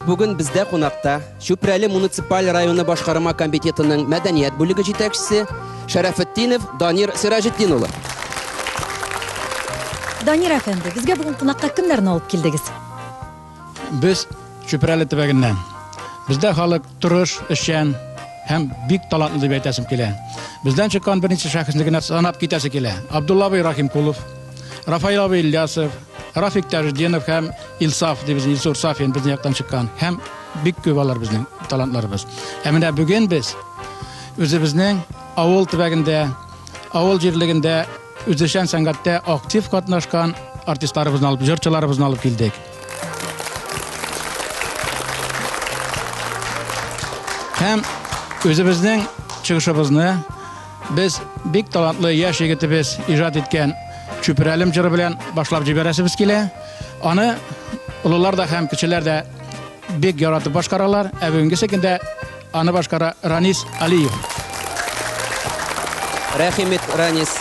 Бүген бездә кунакта Чүпрәле муниципаль районы башкарма комитетының мәдәният бүлеге җитәкчесе Шәрәфетдинов Данир Сиражетдин улы. Данир әфәнде, безгә бүген кунакка кемнәрне алып килдегез? Без Чүпрәле төбәгеннән. Бездә халык турыш, эшчән һәм бик талантлы дип әйтәсем килә. Бездән чыккан беренче шәхесне генә санап китәсе килә. Абдулла абый Рахимкулов, Рафаил абый Ильясов, Рафик Тәждинов һәм Илсаф дип Илсур Сафин безнең яктан чыккан. Һәм бик күп алар безнең талантларыбыз. Ә менә бүген без үзебезнең авыл төбәгендә, авыл җирлегендә үзешчән сәнгатьтә актив катнашкан артистларыбызны алып, җырчыларыбызны алып килдек. Һәм үзебезнең чыгышыбызны без бик талантлы яшь егетебез иҗат иткән Чүпрәлем җыры белән башлап җибәрәсебез килә. Аны улылар да һәм кешеләр дә бик яратып башкаралар. Ә бүгенге көндә аны башкара Ранис Алиев. Рәхимет Ранис.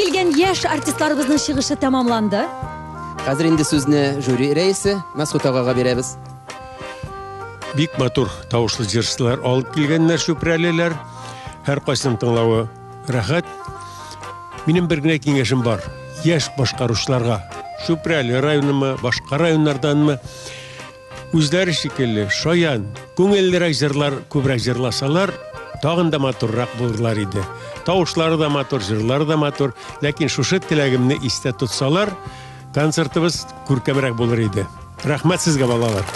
килгән яшь артистларыбызның чыгышы тәмамланды. Хәзер инде сүзне жюри рәисе Мәсгут агага бирәбез. Бик матур тавышлы җырчылар алып килгәннәр Чүпрәлеләр. Һәр кайсының тыңлавы рәхәт. Минем бер генә киңәшем бар. Яшь башкаручыларга, Чүпрәле районымы, башка районнарданмы үзләре шикелле шаян, күңеллерәк җырлар күбрәк җырласалар, тагын да матуррак булырлар иде. Тавышлары да матур, җырлары да матур, ләкин шушы теләгемне истә тотсалар, концертыбыз күркәмрәк булыр иде. Рәхмәт сезгә, балалар.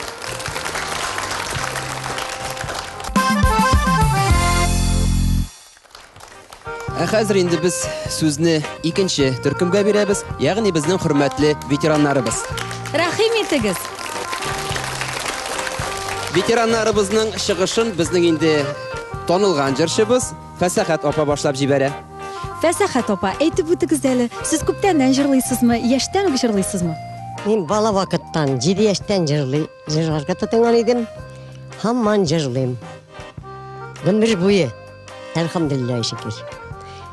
Хәзер инде без сүзне икенче төркемгә бирәбез, ягъни безнең хөрмәтле ветераннарыбыз. Рәхим итегез. Ветераннарыбызның чыгышын безнең инде танылган җырчыбыз Фәсәхәт апа башлап җибәрә. Фәсәхәт апа, әйтеп үтегез әле, сез күптәннән җырлыйсызмы, яшьтән үк җырлыйсызмы? Мин бала вакыттан 7 яшьтән җырларга тотынган идем. Һаман җырлыйм. Гомер буе. Әлхәмдулилlah шөкер.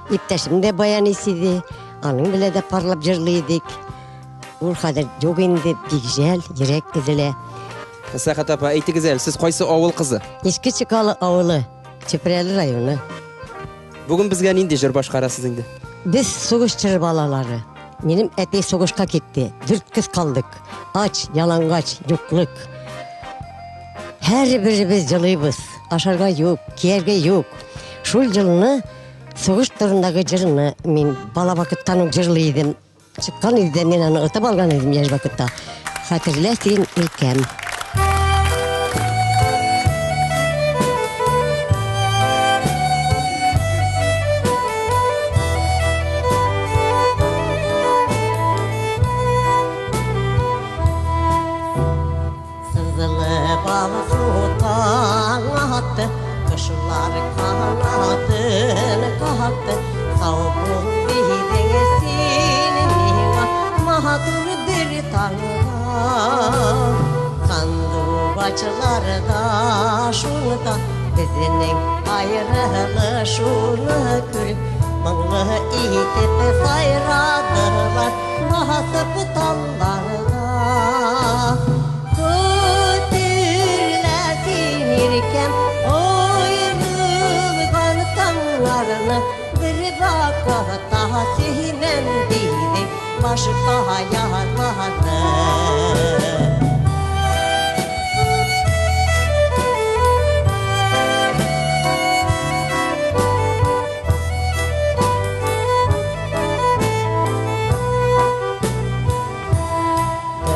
Иптәшем дә баян исиде, аның белән дә парлап җырлый идек. Ул хәзер юк инде, бик жәл, йөрәк өзелә. Фәсәхәт апа, әйтегез әле, сез кайсы авыл кызы? Иске Чекалы авылы, Чүпрәле районы. Бүген безгә нинди җыр башкарасыз инде? Без сугышчы балалары. Минем әти сугышка китте. 4 кыз калдык. Ач, ялангач, юклык. Һәр беребез җырлыйбыз. Ашарга юк, кияргә юк. Шул җылны сугыш турындагы җырны мин бала вакыттан ук җырлый идем. Чыккан идем, мин аны отып алган идем яшь вакытта. Хәтерлә син илкәм. Kışlar kanadını kattı, savun bidesin mihva, mahadur bir tanrıda. Sandıvaçlarda şunu da, bizinin ayrılışını görüp, mınglı itip sayradılar, mahasıp tallarda. Kötürlesin irken, bir vakıta sinem dedi başka yazmadı.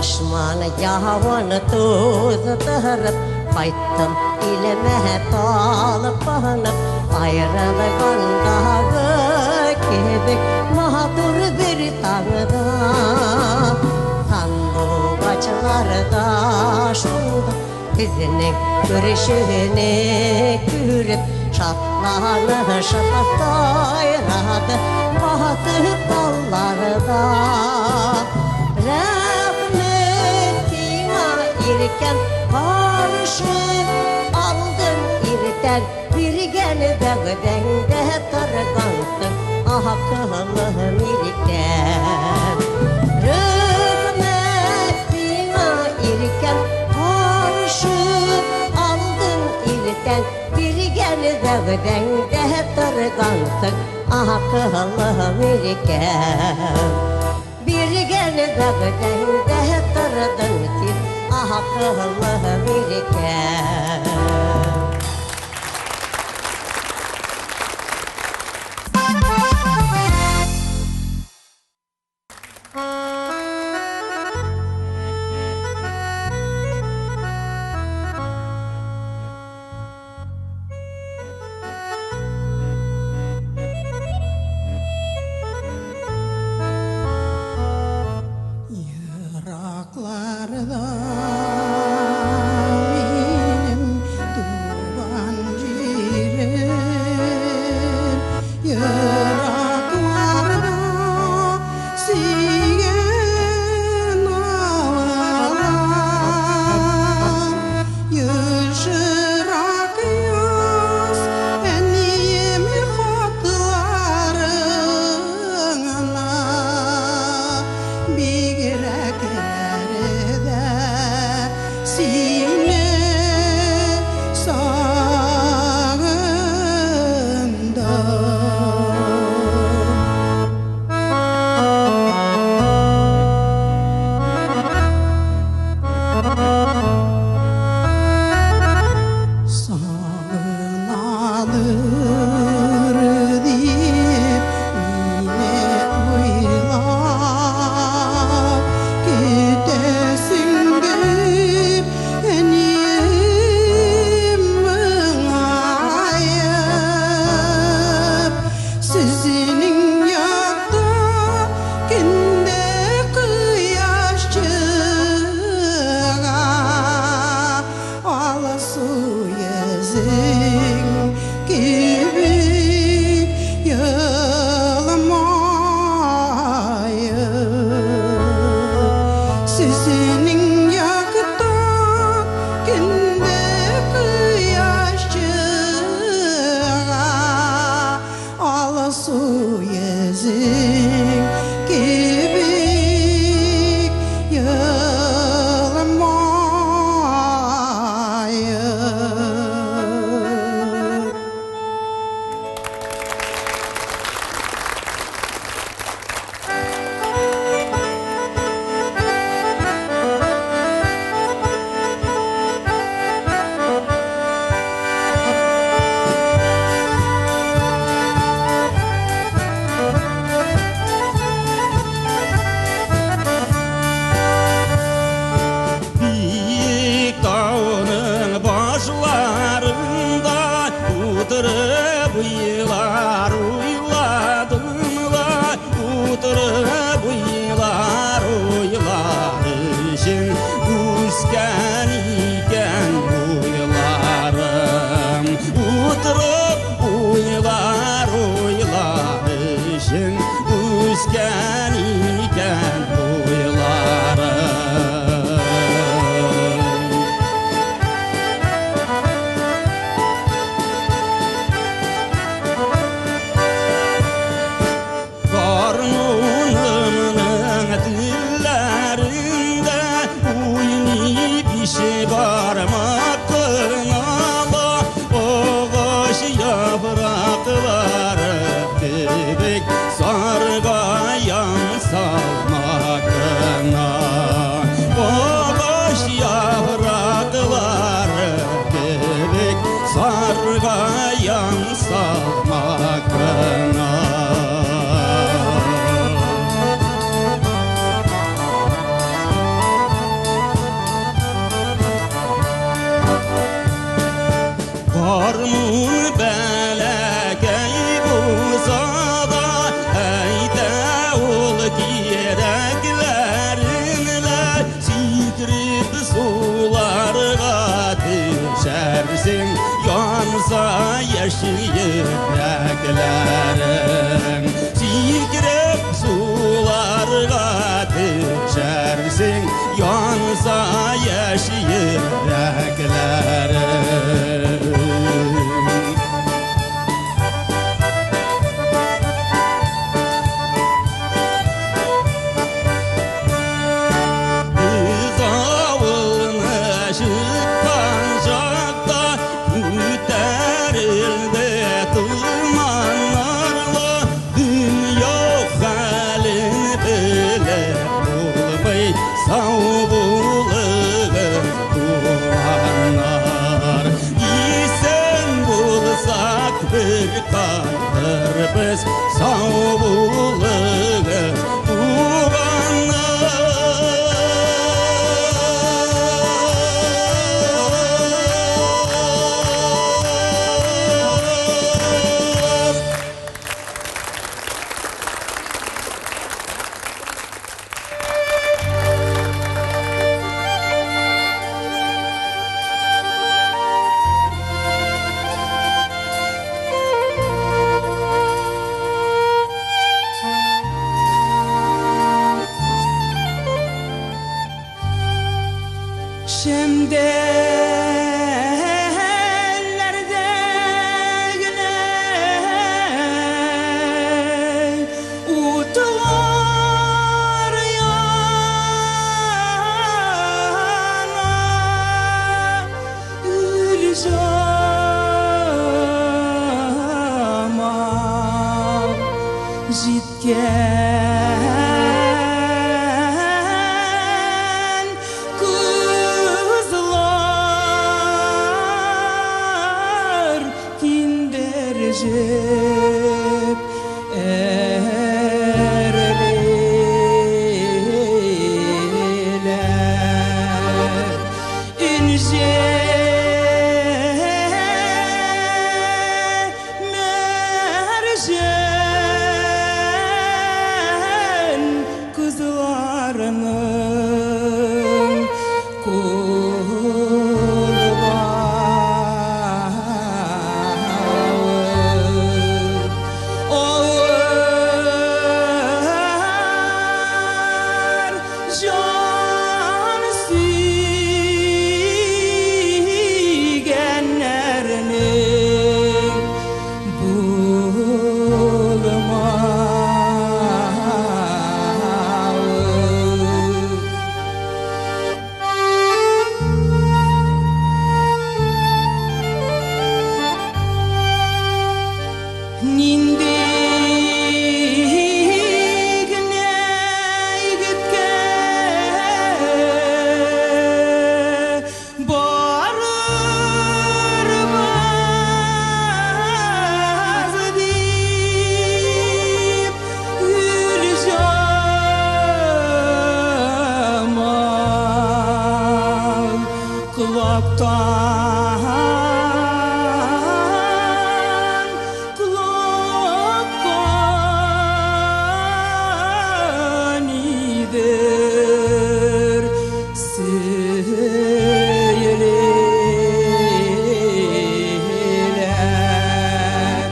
Düşman yavanı tuzdırıp kayttım ilime dalıp banıp ayrılgan dağı gibi mağdur bir tağda. Sandıvaçlarda şunda bizinin görüşünü görüp şatlanışıp sayradı bahtı dallarda. Rahmetine irken karşı aldın irten bir gene dağden de targansın akıllım irken. Rahmetine irken karşı aldın irten bir gene dağden de targansın akıllım irken. Bir gene dağdan de tardın ki akıllım irken. Yıraklarda benim bilmän iken huyları. Karnımın dillerinde uyni bir şey barmak kınalı, oğuş yaprakları bebek sargayan salmakına. Oğuş yaprakları bebek sargayan salmakına. Karnın belekey buzada eyde ol gireklerinle sikrip sularga düşersin yansa yeşil yüreklerin. Sikrip sularga düşersin yansa yeşil yüreklerin. Bir kaldır biz sağ buluruz Şemdellerde güney utlar yana Gülcamal jitken kızlar kinderjep erliler ince mercan kızlarının kulu ağır can sügenlerinin kulaktan iyidir seyirler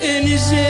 ince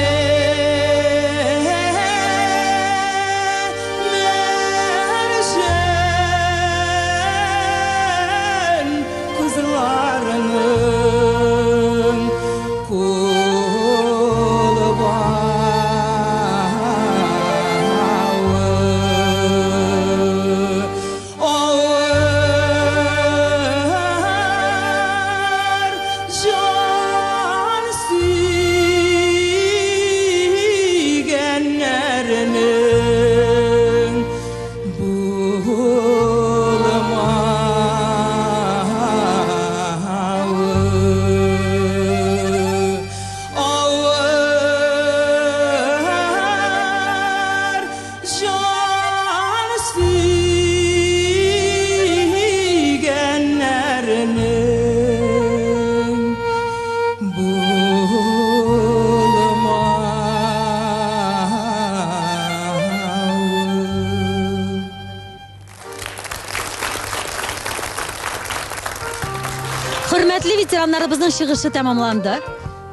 Hürmetli veteranlarımızın çıkışı tamamlandı.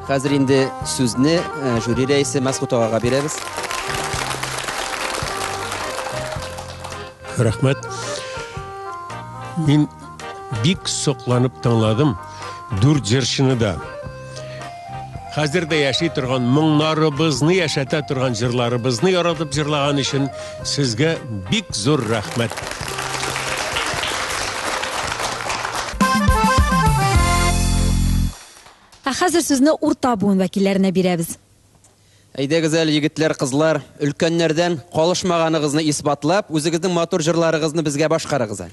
Hazır indi sözünü jüri reisi Mesut Ağa'ya beremiz. Rahmet. Min bik soqlanıp tanladım. Dur jırşını da. Hazırda yaşay turgan mыңнарыбызны yaşata turgan jırlarыбызны yaratıp jırlagan için sizge bik zor rahmet. Hazır sözünü Urta Buğun vekillerine beremiz. Әйдә güzel егетләр, кызлар, өлкәннәрдән калышмаганыгызны исбатлап, үзегезнең матур җырларыгызны безгә башкарыгыз.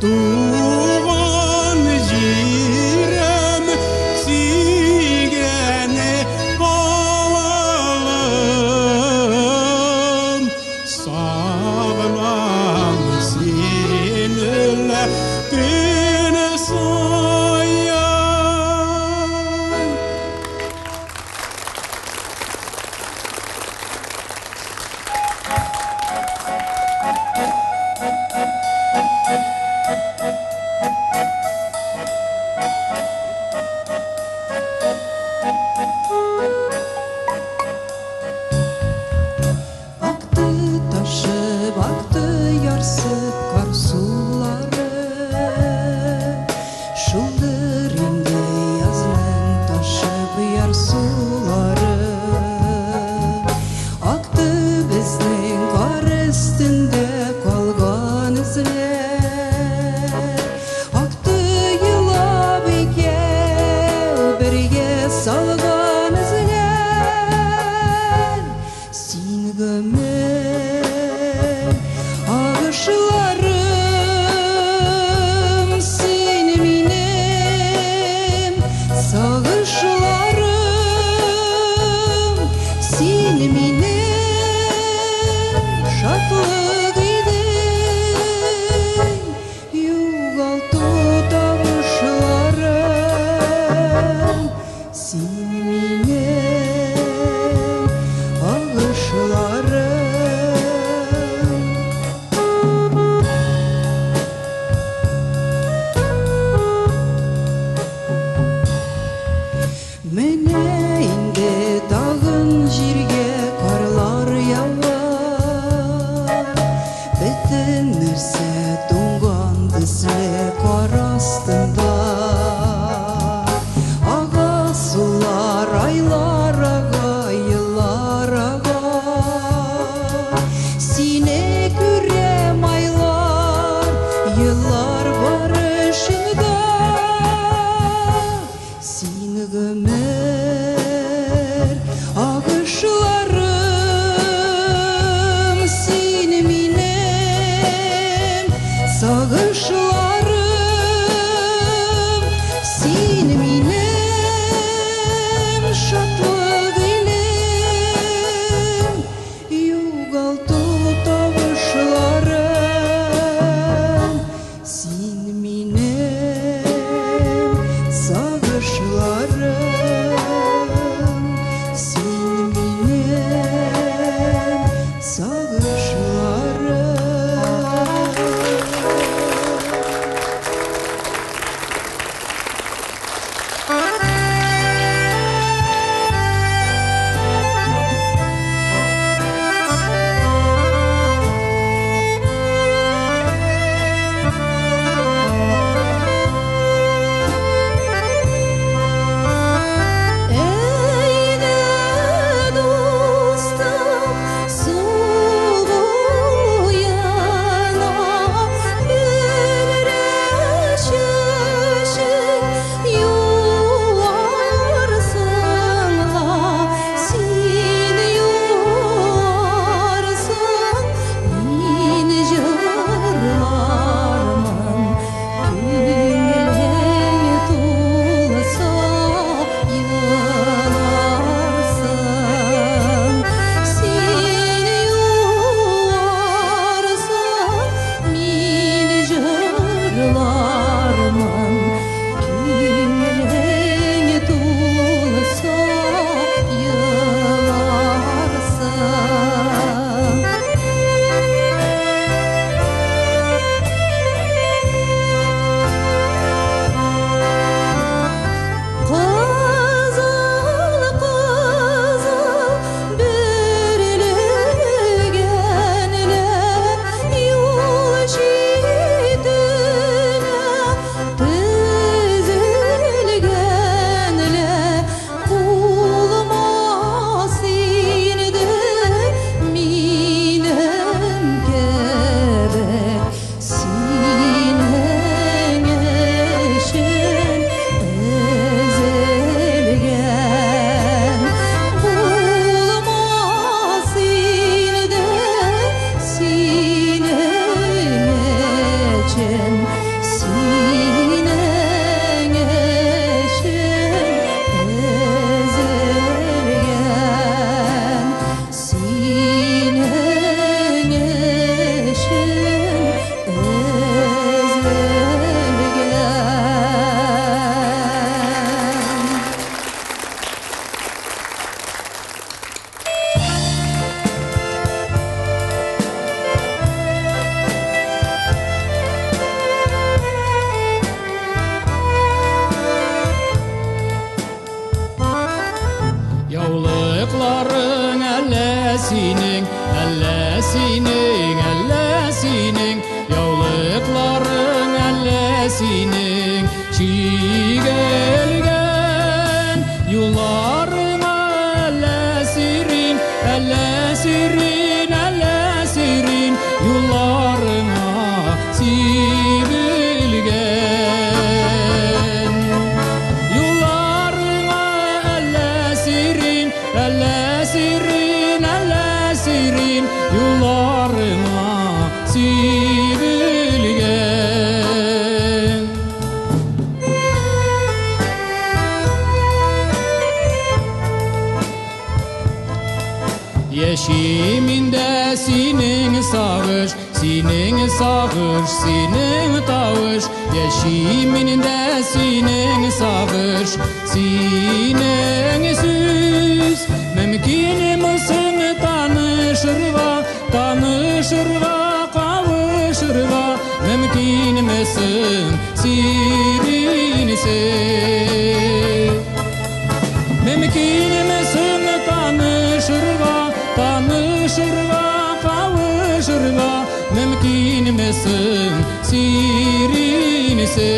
Tu Nerse dongan dizle kar astında Ağa sular aylar ağa yıllar ağa Sine kürem aylar yıllar barışında Sine gömer ağışlarım Sine minem sağışlarım Sine minem şatlık ilim Yugaltı tavışlarım Sine minem sağışlarım Sine minem sağışlarım Eyde dostum sulu yana Güreşişin yuvarsın la Sin yuvarsın min jırlarman Günglen tulsa yılarsın Sin yuvarsın min jırlarman Günglen tulsa yılarsın Kızıl kızıl bürülgenler yol şidüne tüzülgenler kulma sinde minem gerek sinen eşin ezelgen kulma sinde sinen eşin sinen eşin ezelgen sinen eşin ezelgen Yavlıkların ellesinin, ellesinin, ellesinin Yavlıkların ellesinin çiğgelgen Yollarına ellesirin, ellesirin, ellesirin Yollarına sivilgen Yollarına ellesirin, ellesirin, ellesirin Yollarına sivilgen Yeşiminde sinin sağış, sinin sağış, sinin tavış Yeşiminde sinin sağış, sinin süz Mümkün mısın tanışırva, tanışırva, kavuşurva Mümkün mısın sirinse Mümkün mısın tanışırva, tanışırva, kavuşurva Mümkün misin sirinisi.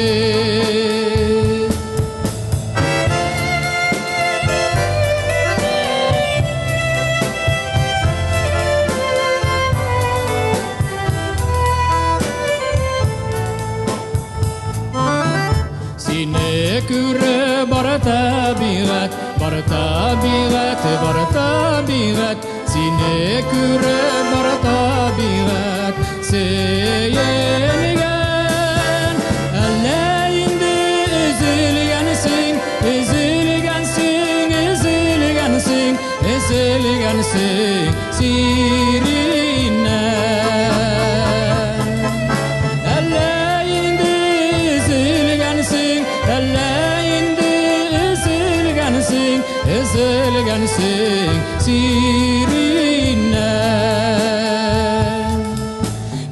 Sine küre bar tabiat, bar tabiat, bar tabiat. Sine küre bar tabiat, seyelgen. Alla indi üzülgensin, üzülgensin, üzülgensin, üzülgensin, sirine. Üzülgensin sirine,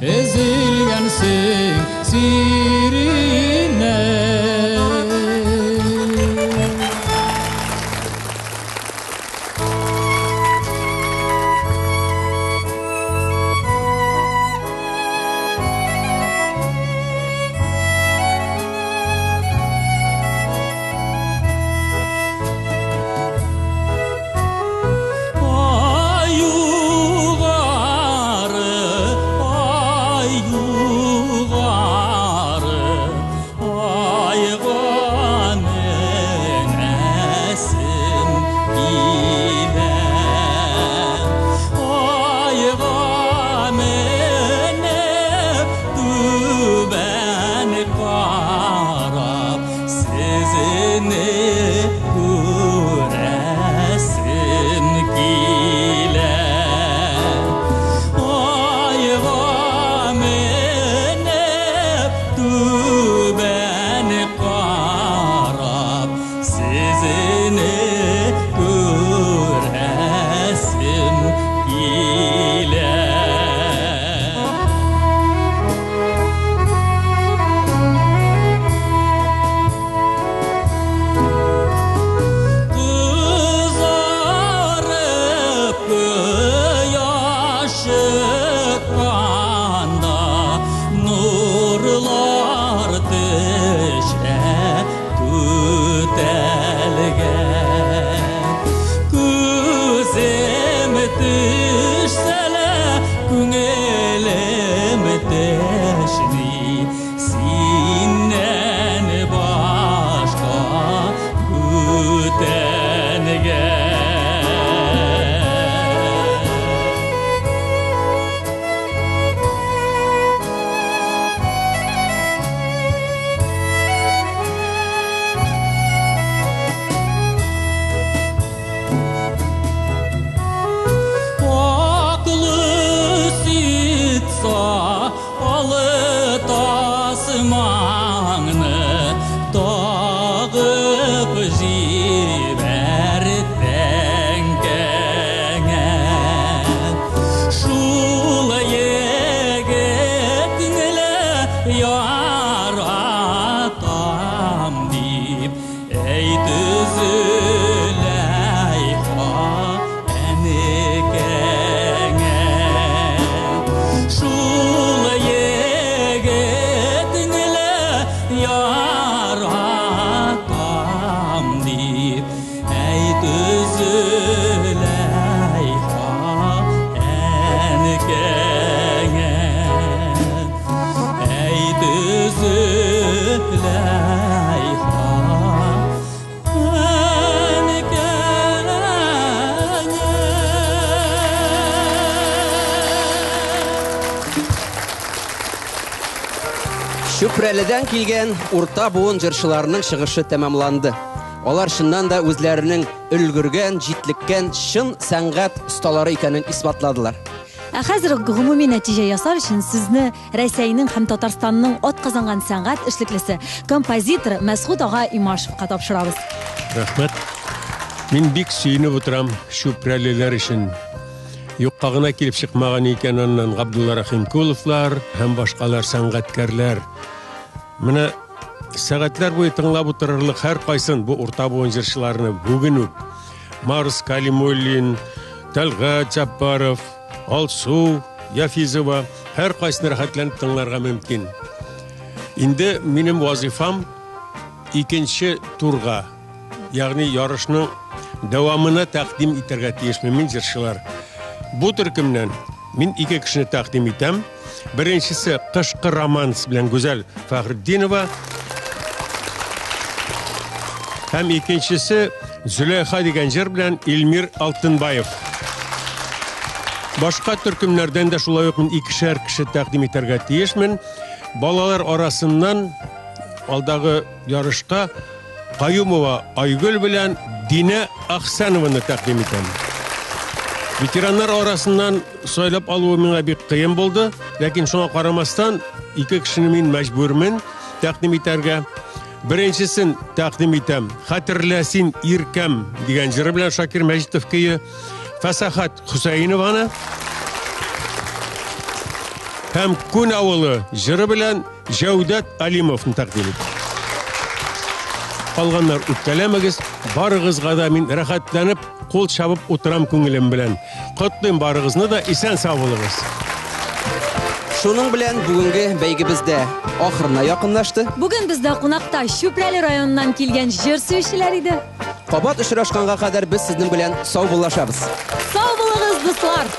üzülgensin sirine. Шүпрәледән килгән урта буын җырчыларының чыгышы тәмамланды. Алар шыннан да үзләренең өлгергән, җитлеккән шын сәнгать осталары икәнен исбатладылар. Хәзер гомуми нәтиҗә ясар өчен сезне Рәсәйнең һәм Татарстанның атказанган сәнгать эшлеклесе композитор Мәсгуд ага Имашевка тапшырабыз. Рәхмәт. Мин бик сөйнеп утырам шүпрәлеләр өчен. Юкка гына килеп чыкмаган икән аннан Габдулла Рахимкуловлар һәм башкалар сәнгатькәрләр. Менә сәгатьләр буе тыңлап утырырлык һәр кайсын бу урта буын җырчыларны бүген үк Марс Калимуллин, Талгат Жаппаров, Алсу, Яфизова һәр кайсын рәхәтләнеп тыңларга мөмкин. Инде минем вазифам икенче турга, ягъни ярышның дәвамына тәкъдим итәргә тиешмен мин җырчылар. Бу төркемнән мин ике кешене тәкъдим итәм. Беренчесе Кышкы романс белән Гүзәл Фәхретдинова. Һәм икенчесе Зөләйха дигән җыр белән Илмир Алтынбаев. Башка төркемнәрдән дә шулай ук мин икешәр кеше тәкъдим итәргә тиешмен. Балалар арасыннан алдагы ярышка Каюмова Айгөл белән Динә Ахсанованы тәкъдим итәм. Ветераннар арасыннан сайлап алуы миңа бик кыен булды, ләкин шуңа карамастан ике кешене мин мәҗбүрмен тәкъдим итәргә. Беренчесен тәкъдим итәм. Хәтерләсин иркәм дигән җыры белән Шакир Мәҗитов көе Фәсәхәт Хөсәйнованы һәм Күн авылы җыры белән Җәүдәт Алимовны тәкъдим итәм. Калганнар үпкәләмәгез, барыгызга да мин рәхәтләнеп, кул чабып утырам күңелем белән. Котлыйм барыгызны да, исән сау булыгыз. Шуның белән бүгенге бәйгебездә ахырына якынлашты. Бүген бездә кунакта Чүпрәле районыннан килгән җыр сөючеләр иде. Кабат очрашканга кадәр без сезнең белән сау булашабыз. Сау булыгыз, дуслар!